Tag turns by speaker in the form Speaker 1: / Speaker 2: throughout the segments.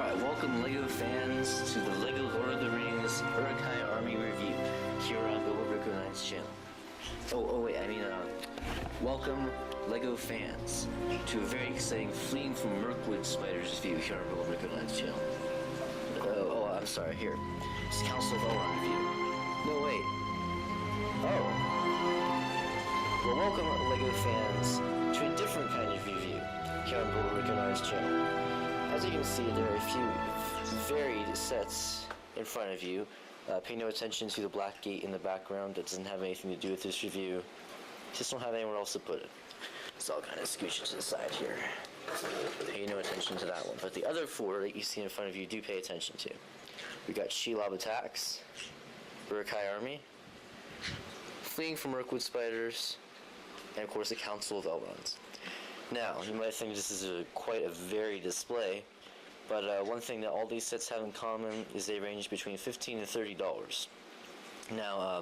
Speaker 1: Alright, welcome LEGO fans to the LEGO Lord of the Rings Uruk-Hai Army review here on BilboBrick09's channel. Welcome LEGO fans to a very exciting Fleeing from Mirkwood Spiders review here on BilboBrick09's channel. I'm sorry, here. It's Council of Elrond review. No, wait. Well, welcome LEGO fans to a different kind of review here on BilboBrick09's channel. As you can see, there are a few varied sets in front of you. Pay no attention to the black gate in the background. That doesn't have anything to do with this review. Just don't have anywhere else to put it. So I'll kind of scooch it to the side here. Pay no attention to that one. But the other four that you see in front of you do pay attention to. We got Shelob Attacks, Uruk-Hai Army, Fleeing from Mirkwood Spiders, and of course the Council of Elrond. Now, you might think this is quite a varied display, but one thing that all these sets have in common is they range between $15 and $30. Now,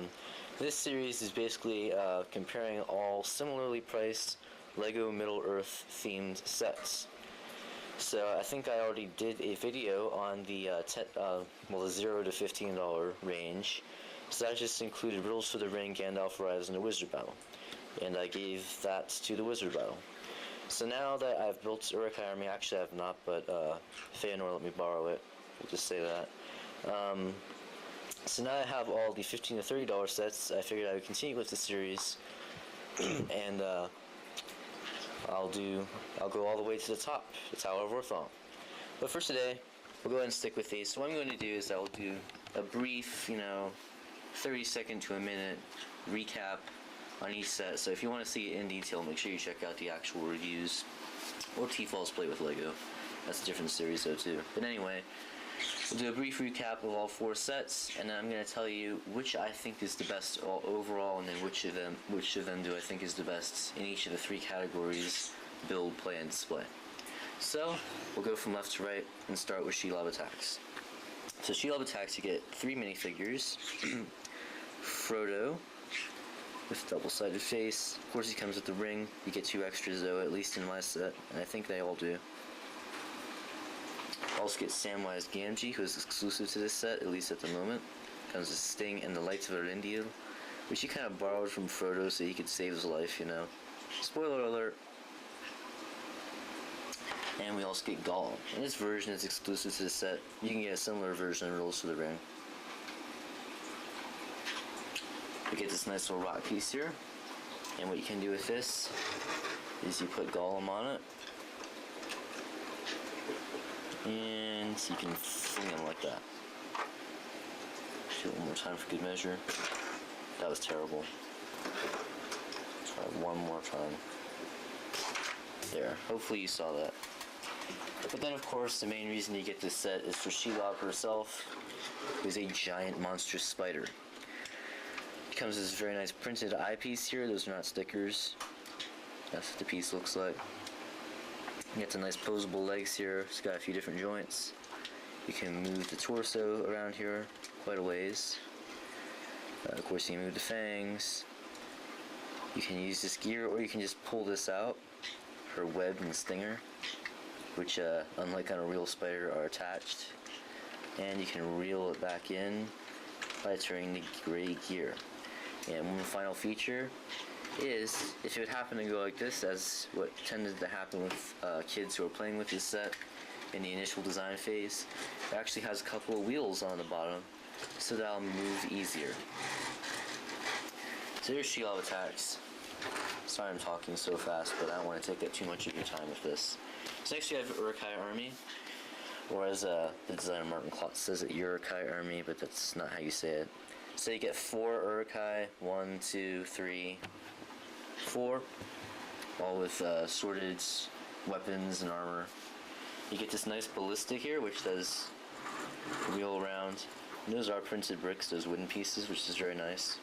Speaker 1: this series is basically comparing all similarly priced LEGO Middle-earth themed sets. So I think I already did a video on the the $0 to $15 range. So that just included Riddles for the Ring, Gandalf Rise, and the Wizard Battle. And I gave that to the Wizard Battle. So now that I've built Uruk-Hai Army, actually I have not, but Feanor let me borrow it. We'll just say that. So now I have all the $15 to $30 sets. I figured I would continue with the series, and I'll go all the way to the top. It's however worth all. But for today, we'll go ahead and stick with these. So what I'm going to do is I'll do a brief, 30-second to a minute recap on each set. So if you want to see it in detail, make sure you check out the actual reviews or T-Falls Play with LEGO. That's a different series though too. But anyway, we'll do a brief recap of all four sets, and then I'm going to tell you which I think is the best overall, and then which of them do I think is the best in each of the three categories: build, play, and display. So we'll go from left to right and start with Shelob Attacks. So Shelob Attacks, you get 3 minifigures. Frodo with double-sided face. Of course he comes with the ring. You get 2 extras though, at least in my set, and I think they all do. Also get Samwise Gamgee, who is exclusive to this set, at least at the moment. Comes with Sting and the Lights of Elendil, which he kind of borrowed from Frodo so he could save his life, Spoiler alert. And we also get Gollum. And this version is exclusive to the set. You can get a similar version in Riddles for the Ring. We get this nice little rock piece here, and what you can do with this is you put Gollum on it, and you can fling him like that. Do it one more time for good measure. That was terrible. Try it one more time. There. Hopefully you saw that. But then, of course, the main reason you get this set is for Shelob herself, who is a giant monstrous spider. Comes with this very nice printed eyepiece here. Those are not stickers. That's what the piece looks like. You get the nice posable legs here. It's got a few different joints. You can move the torso around here quite a ways. Of course, you can move the fangs. You can use this gear, or you can just pull this out. Her web and stinger, which, unlike on a real spider, are attached. And you can reel it back in by turning the gray gear. And one final feature is, if it would happen to go like this, as what tended to happen with kids who are playing with this set in the initial design phase, it actually has a couple of wheels on the bottom, so that'll move easier. So here's Shelob Attacks. Sorry I'm talking so fast, but I don't want to take up too much of your time with this. So next we have Uruk-Hai Army, or as the designer Martin Klotz says it, Uruk-Hai Army, but that's not how you say it. So you get 4 Uruk-Hai, 1, 2, 3, 4, all with sorted weapons and armor. You get this nice ballista here, which does wheel around. And those are printed bricks, those wooden pieces, which is very nice.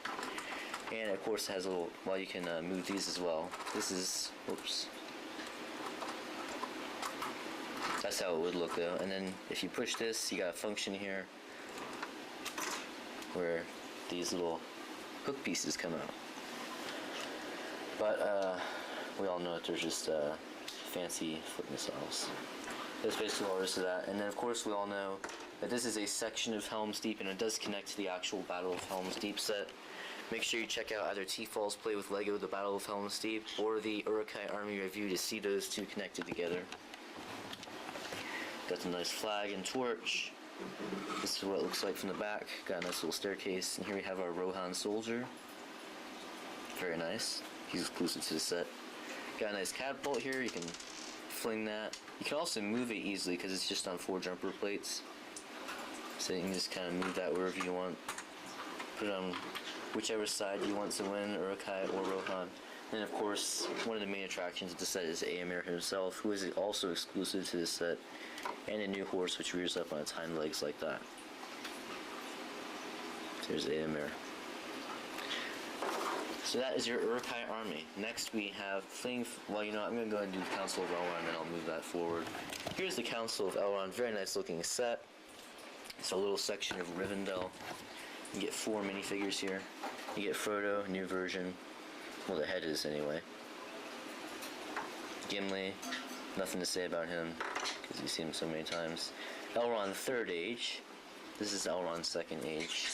Speaker 1: And of course it has a little, well, you can move these as well. This is, oops. That's how it would look though. And then if you push this, you got a function here where these little hook pieces come out. But we all know that they're just fancy foot missiles. That's basically all there is to that. And then of course we all know that this is a section of Helm's Deep, and it does connect to the actual Battle of Helm's Deep set. Make sure you check out either T-Fall's Play with Lego, The Battle of Helm's Deep, or the Uruk-Hai Army review to see those two connected together. Got the nice flag and torch. This is what it looks like from the back. Got a nice little staircase, and here we have our Rohan soldier. Very nice. He's exclusive to the set. Got a nice catapult here. You can fling that. You can also move it easily because it's just on 4 jumper plates. So you can just kind of move that wherever you want. Put it on whichever side you want to win, Uruk-Hai or Rohan. And of course, one of the main attractions of the set is Amir himself, who is also exclusive to this set, and a new horse which rears up on its hind legs like that. There's Amir. So that is your Uruk-Hai army. Next we have well, you know, I'm going to go ahead and do the Council of Elrond, and then I'll move that forward. Here's the Council of Elrond. Very nice looking set. It's a little section of Rivendell. You get 4 minifigures here. You get Frodo, new version. Well, the head is anyway. Gimli, nothing to say about him because you see him so many times. Elrond 3rd Age. This is Elrond's 2nd Age.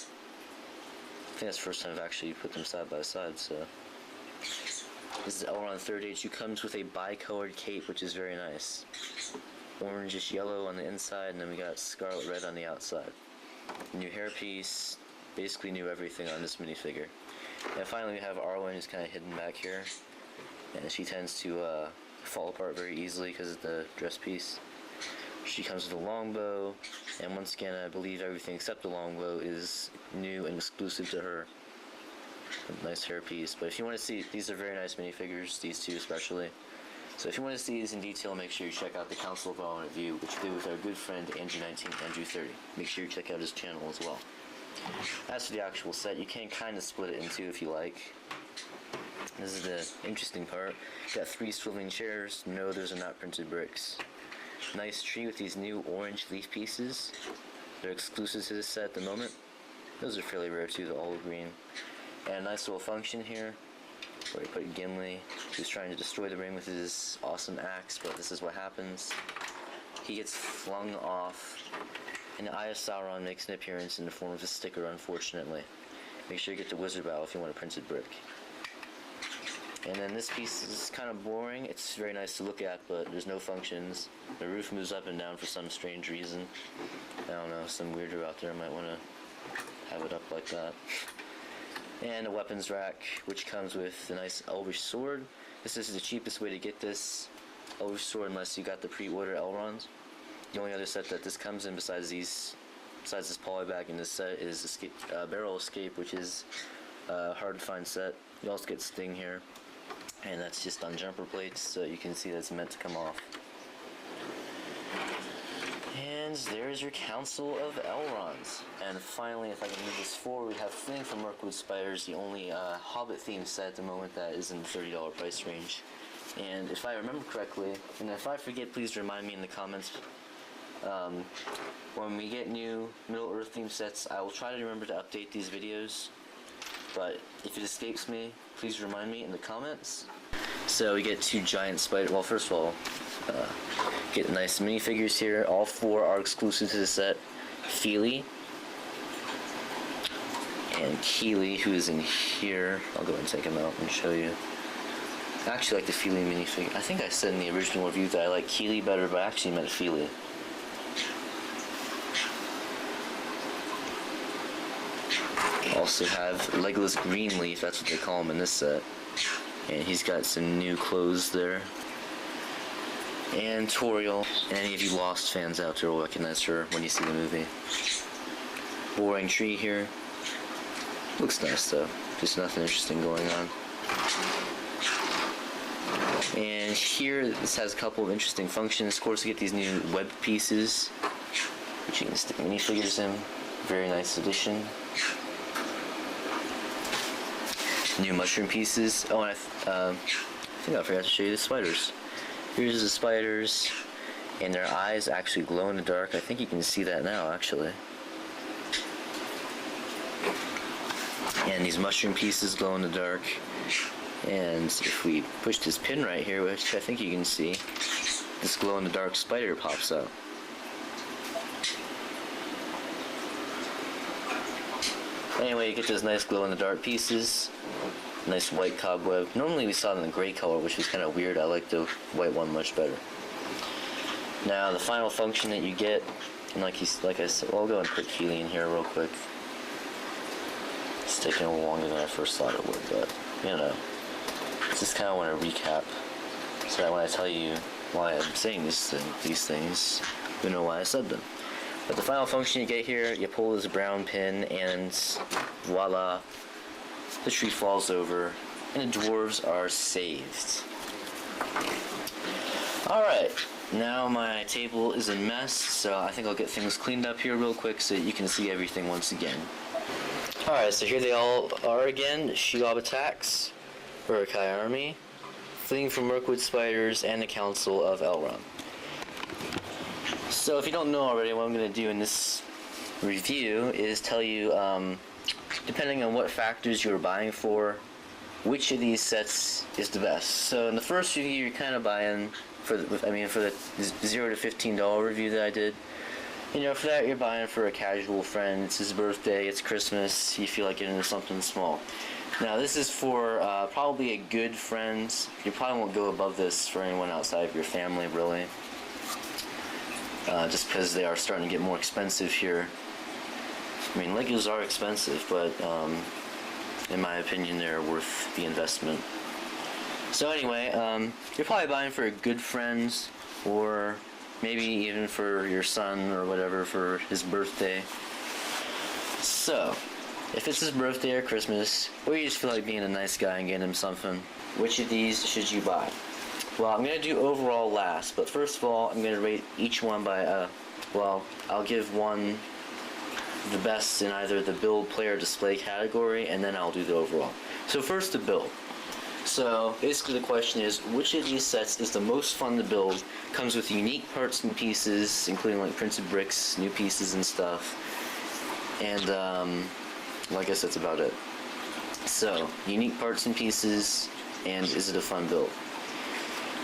Speaker 1: I think that's the first time I've actually put them side by side, so. This is Elrond 3rd Age, who comes with a bi-colored cape, which is very nice. Orangish yellow on the inside, and then we got scarlet red on the outside. New hairpiece, basically new everything on this minifigure. And finally we have Arwen, who's kind of hidden back here. And she tends to fall apart very easily because of the dress piece. She comes with a longbow, and once again I believe everything except the longbow is new and exclusive to her. A nice hairpiece, but if you want to see, these are very nice minifigures, these two especially. So if you want to see these in detail, make sure you check out the Council of Elrond review, which we did with our good friend Andrew19, Andrew30. Make sure you check out his channel as well. As for the actual set, you can kind of split it in two if you like. This is the interesting part. Got 3 swiveling chairs. No, those are not printed bricks. Nice tree with these new orange leaf pieces. They're exclusive to this set at the moment. Those are fairly rare too, the olive green. And a nice little function here where we put Gimli, who's trying to destroy the ring with his awesome axe, but this is what happens. He gets flung off, and the Eye of Sauron makes an appearance in the form of a sticker, unfortunately. Make sure you get the Wizard Battle if you want a printed brick. And then this piece is kind of boring. It's very nice to look at, but there's no functions. The roof moves up and down for some strange reason. I don't know, some weirdo out there might want to have it up like that. And a weapons rack, which comes with a nice Elvish sword. This is the cheapest way to get this Elvish sword unless you got the pre-order Elrond. The only other set that this comes in besides this polybag in this set is Barrel Escape, which is a hard to find set. You also get Sting here, and that's just on jumper plates, so you can see that's meant to come off. And there's your Council of Elrond. And finally, if I can move this forward, we have Fling from Mirkwood Spiders, the only Hobbit themed set at the moment that is in the $30 price range. And if I remember correctly, and if I forget, please remind me in the comments. When we get new Middle-earth themed sets, I will try to remember to update these videos. But if it escapes me, please remind me in the comments. So we get 2 giant spiders. Well, first of all, get nice minifigures here. All 4 are exclusive to the set. Feely and Keely, who is in here. I'll go ahead and take him out and show you. I actually like the Feely minifigure. I think I said in the original review that I like Keely better, but I actually meant Feely. Also have Legolas Greenleaf, that's what they call him in this set. And he's got some new clothes there. And Toriel, and any of you Lost fans out there will recognize her when you see the movie. Boring tree here. Looks nice though, just nothing interesting going on. And here, this has a couple of interesting functions. Of course, you get these new web pieces, which you can stick minifigures in. Very nice addition. New mushroom pieces. Oh, and I think I forgot to show you the spiders. Here's the spiders, and their eyes actually glow in the dark. I think you can see that now, actually. And these mushroom pieces glow in the dark. And if we push this pin right here, which I think you can see, this glow-in-the-dark spider pops out. Anyway, you get those nice glow-in-the-dark pieces. Nice white cobweb. Normally we saw it in the gray color, which was kind of weird. I like the white one much better. Now, the final function that you get, and like I said, well, I'll go and put Keely in here real quick. It's taking a little longer than I first thought it would, but, you know, just kind of want to recap, so that when I tell you why I'm saying these things, you know why I said them. But the final function you get here, you pull this brown pin, and voila, the tree falls over, and the dwarves are saved. Alright, now my table is a mess, so I think I'll get things cleaned up here real quick so that you can see everything once again. Alright, so here they all are again. Shelob attacks, Uruk-Hai army, fleeing from Mirkwood spiders, and the Council of Elrond. So if you don't know already, what I'm going to do in this review is tell you, depending on what factors you're buying for, which of these sets is the best. So in the first review, you're kind of buying for the $0 to $15 review that I did. You know, for that you're buying for a casual friend. It's his birthday, it's Christmas, you feel like getting into something small. Now this is for probably a good friend. You probably won't go above this for anyone outside of your family, really. Just because they are starting to get more expensive here. I mean, Legos are expensive, but in my opinion, they're worth the investment. So anyway, you're probably buying for a good friend, or maybe even for your son or whatever for his birthday. So, if it's his birthday or Christmas, or you just feel like being a nice guy and getting him something, which of these should you buy? Well, I'm going to do overall last, but first of all, I'm going to rate each one by, well, I'll give one the best in either the build, player, display category, and then I'll do the overall. So first, the build. So basically the question is, which of these sets is the most fun to build? Comes with unique parts and pieces, including like printed bricks, new pieces and stuff. And well, I guess that's about it. So, unique parts and pieces, and is it a fun build?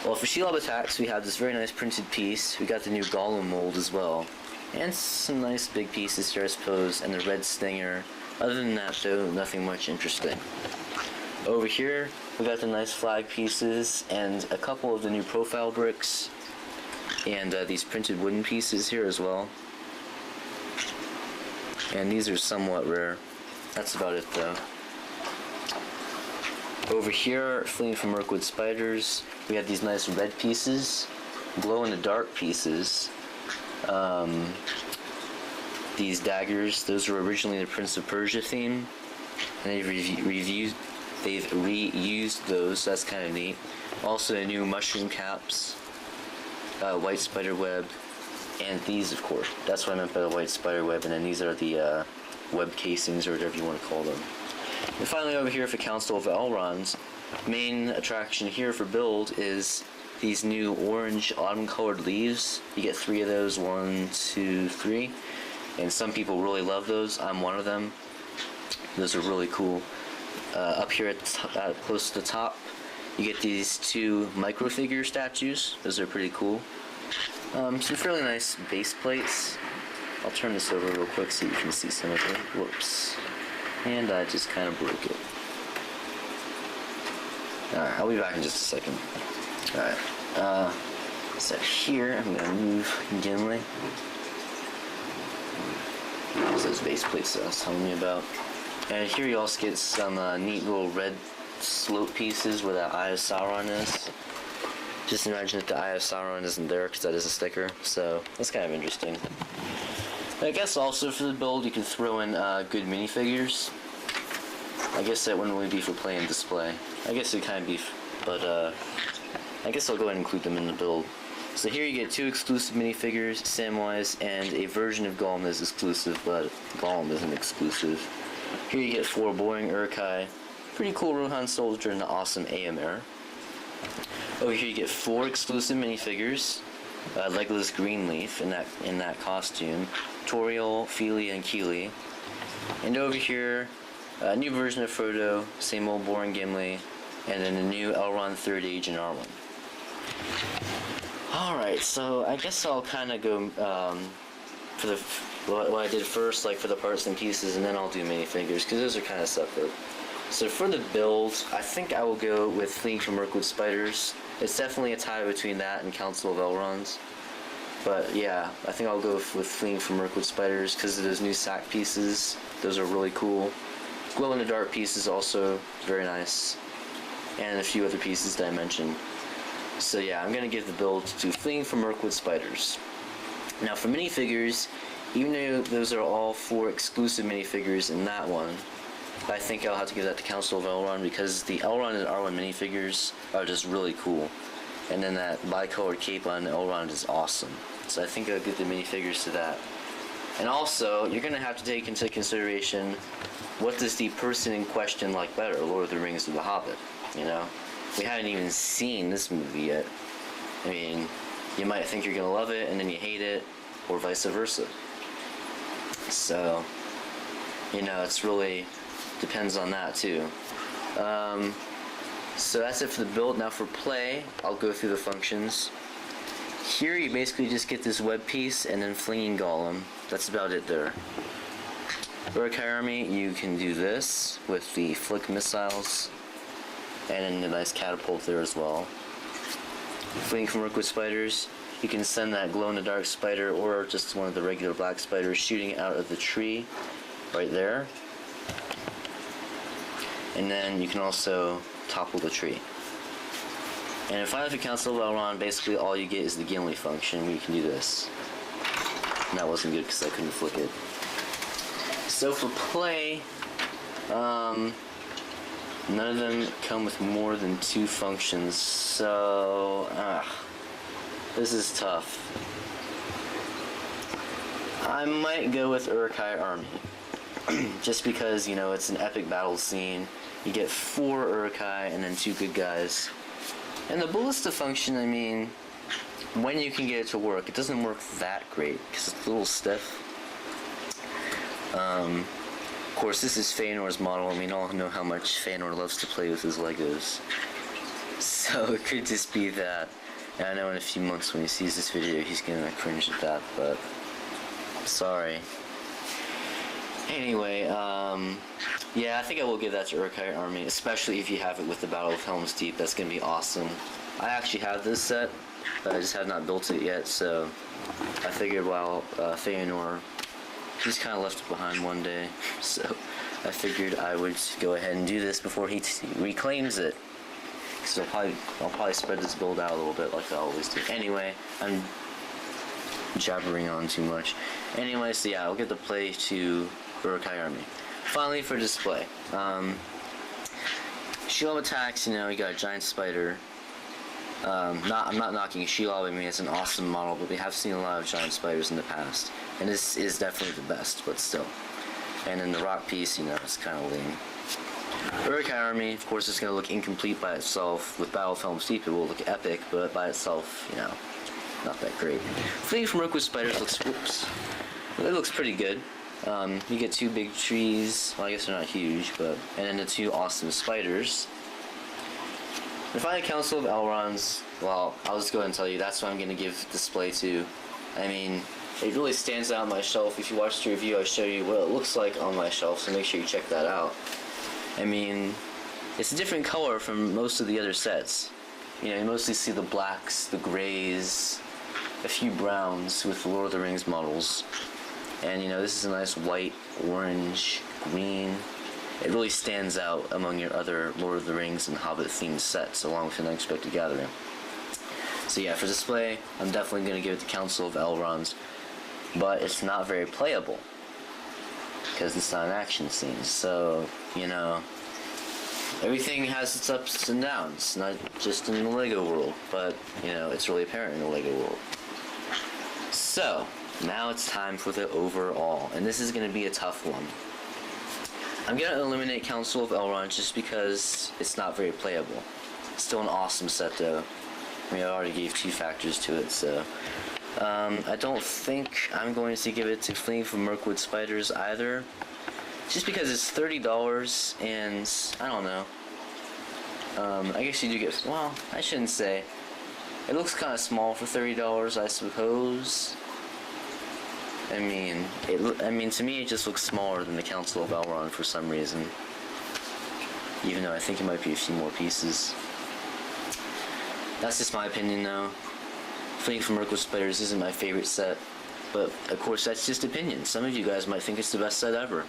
Speaker 1: Well, for Shelob attacks, we have this very nice printed piece. We got the new Golem mold as well. And some nice big pieces here, I suppose, and the red stinger. Other than that, though, nothing much interesting. Over here, we got the nice flag pieces and a couple of the new profile bricks. And these printed wooden pieces here as well. And these are somewhat rare. That's about it, though. Over here, fleeing from Mirkwood spiders, we have these nice red pieces, glow-in-the-dark pieces. These daggers, those were originally the Prince of Persia theme, and they've reused those, so that's kind of neat. Also, the new mushroom caps, white spider web, and these, of course. That's what I meant by the white spider web, and then these are the web casings, or whatever you want to call them. And finally, over here for Council of Elrond's, main attraction here for build is these new orange autumn-colored leaves. You get 3 of those, 1, 2, 3, and some people really love those. I'm one of them. Those are really cool. Up here at close to the top, you get these 2 microfigure statues. Those are pretty cool. Some fairly nice base plates. I'll turn this over real quick so you can see some of it. Whoops. And I just kind of broke it. Alright, I'll be back in just a second. Alright, so here, I'm going to move Gimli. There's those base plates that I was telling you about. And here you also get some neat little red slope pieces where that Eye of Sauron is. Just imagine that the Eye of Sauron isn't there because that is a sticker, so that's kind of interesting. I guess also for the build you can throw in good minifigures. I guess that wouldn't really be for play and display. I guess it kind of be, but I guess I'll go ahead and include them in the build. So here you get 2 exclusive minifigures, Samwise, and a version of Gollum that is exclusive, but Gollum isn't exclusive. Here you get 4 boring Uruk-Hai, pretty cool Rohan soldier, and the awesome AMR. Over here you get 4 exclusive minifigures, Legolas Greenleaf in that costume, Toriel, Fili, and Keely. And over here, a new version of Frodo, same old boring Gimli, and then a new Elrond 3rd Age in Arwen. Alright, so I guess I'll kind of go for the what I did first, like for the parts and pieces, and then I'll do minifigures, because those are kind of separate. So for the build, I think I will go with Fleeing from Mirkwood Spiders. It's definitely a tie between that and Council of Elrond's. But yeah, I think I'll go with Fleeing from Mirkwood Spiders because of those new sack pieces. Those are really cool. Glow in the dark pieces also very nice. And a few other pieces that I mentioned. So yeah, I'm going to give the build to Fleeing from Mirkwood Spiders. Now for minifigures, even though those are all 4 exclusive minifigures in that one, I think I'll have to give that to Council of Elrond because the Elrond and Arwen minifigures are just really cool. And then that bicolored cape on Elrond is awesome. So I think I'll give the minifigures to that. And also, you're going to have to take into consideration what does the person in question like better, Lord of the Rings or The Hobbit, you know? We haven't even seen this movie yet. I mean, you might think you're going to love it and then you hate it, or vice versa. So, you know, it's really depends on that too. So that's it for the build. Now for play, I'll go through the functions. Here you basically just get this web piece and then Flinging Golem. That's about it there. Uruk-Hai Army, you can do this with the flick missiles and then the nice catapult there as well. Fleeing from Mirkwood Spiders, you can send that glow-in-the-dark spider or just one of the regular black spiders shooting out of the tree right there. And then you can also topple the tree. And in Final Fantasy Council of Elrond, basically all you get is the Gimli function where you can do this. And that wasn't good because I couldn't flick it. So for play, none of them come with more than 2 functions, so this is tough. I might go with Uruk-Hai Army, just because, you know, it's an epic battle scene. You get 4 Uruk-Hai and then 2 good guys. And the ballista function, I mean, when you can get it to work, it doesn't work that great because it's a little stiff. Of course, this is Feanor's model, and we all know how much Feanor loves to play with his Legos. So it could just be that. And I know in a few months when he sees this video, he's gonna cringe at that, but sorry. Anyway, yeah, I think I will give that to Uruk-Hai Army, especially if you have it with the Battle of Helm's Deep. That's going to be awesome. I actually have this set, but I just have not built it yet, so I figured while Feanor, he's kind of left it behind one day, so I figured I would go ahead and do this before he reclaims it. So I'll probably spread this build out a little bit like I always do. Anyway, I'm jabbering on too much. Anyway, so yeah, I'll get the play to Uruk-Hai Army. Finally, for display. Shelob attacks, you know, you got a giant spider. I'm not knocking Shelob, I mean, it's an awesome model, but we have seen a lot of giant spiders in the past. And this is definitely the best, but still. And then the rock piece, you know, it's kind of lame. Uruk-Hai Army, of course, is going to look incomplete by itself. With Battle of Helm's Deep, it will look epic, but by itself, you know, not that great. Fleeing from Mirkwood Spiders looks, whoops, it looks pretty good. You get 2 big trees, well I guess they're not huge, but, and then the 2 awesome spiders. The Final Council of Elrond's, well, I'll just go ahead and tell you, that's what I'm going to give display to. I mean, it really stands out on my shelf. If you watch the review, I show you what it looks like on my shelf, so make sure you check that out. I mean, it's a different color from most of the other sets. You know, you mostly see the blacks, the grays, a few browns with the Lord of the Rings models. And you know, this is a nice white, orange, green. It really stands out among your other Lord of the Rings and Hobbit themed sets, along with an Unexpected Gathering. So yeah, for display, I'm definitely going to give it the Council of Elrond's, but it's not very playable because it's not an action scene. So, you know, everything has its ups and downs, not just in the Lego world, but, you know, it's really apparent in the Lego world. So, now it's time for the overall, and this is going to be a tough one. I'm going to eliminate Council of Elrond just because it's not very playable. It's still an awesome set though. I mean, I already gave 2 factors to it, so... I don't think I'm going to give it to Fleeing from Mirkwood Spiders either. Just because it's $30 and I don't know. I guess you do get, well, I shouldn't say. It looks kind of small for $30, I suppose. I mean, to me, it just looks smaller than the Council of Elrond for some reason. Even though I think it might be a few more pieces. That's just my opinion, though. Fleeing from Uruk Spiders isn't my favorite set, but of course that's just opinion. Some of you guys might think it's the best set ever.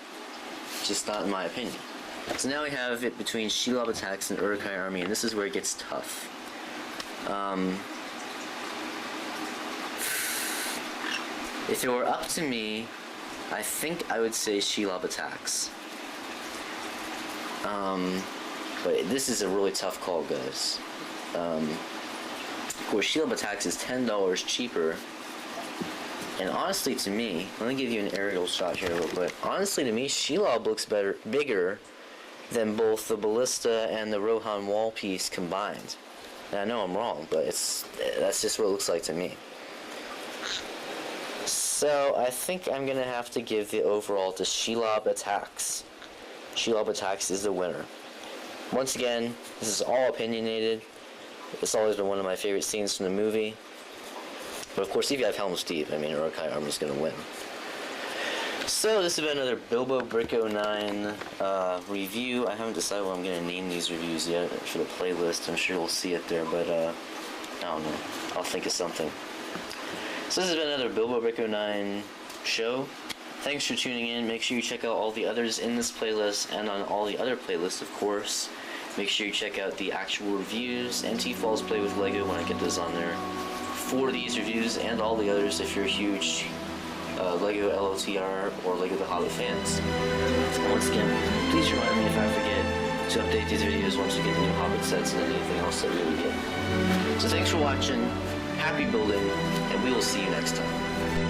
Speaker 1: Just not in my opinion. So now we have it between Shelob Attacks and Uruk-Hai Army, and this is where it gets tough. If it were up to me, I think I would say Shelob Attacks. But this is a really tough call, guys. Of course, Shelob Attacks is $10 cheaper. And honestly, to me, let me give you an aerial shot here real quick. Honestly, to me, Shelob looks bigger than both the Ballista and the Rohan wall piece combined. Now, I know I'm wrong, but that's just what it looks like to me. So, I think I'm going to have to give the overall to Shelob Attacks. Shelob Attacks is the winner. Once again, this is all opinionated. It's always been one of my favorite scenes from the movie. But of course, if you have Helm's Deep, I mean, Uruk-Hai Army's going to win. So, this has been another BilboBrick09 review. I haven't decided what I'm going to name these reviews yet for the playlist. I'm sure we'll see it there, but I don't know. I'll think of something. So, this has been another BilboBrick09 show. Thanks for tuning in. Make sure you check out all the others in this playlist and on all the other playlists, of course. Make sure you check out the actual reviews and T-Falls Play with Lego when I get those on there for these reviews and all the others if you're a huge Lego LOTR or Lego The Hobbit fans. And once again, please remind me if I forget to update these videos once we get the new Hobbit sets and anything else that we would get. So thanks for watching, happy building, and we will see you next time.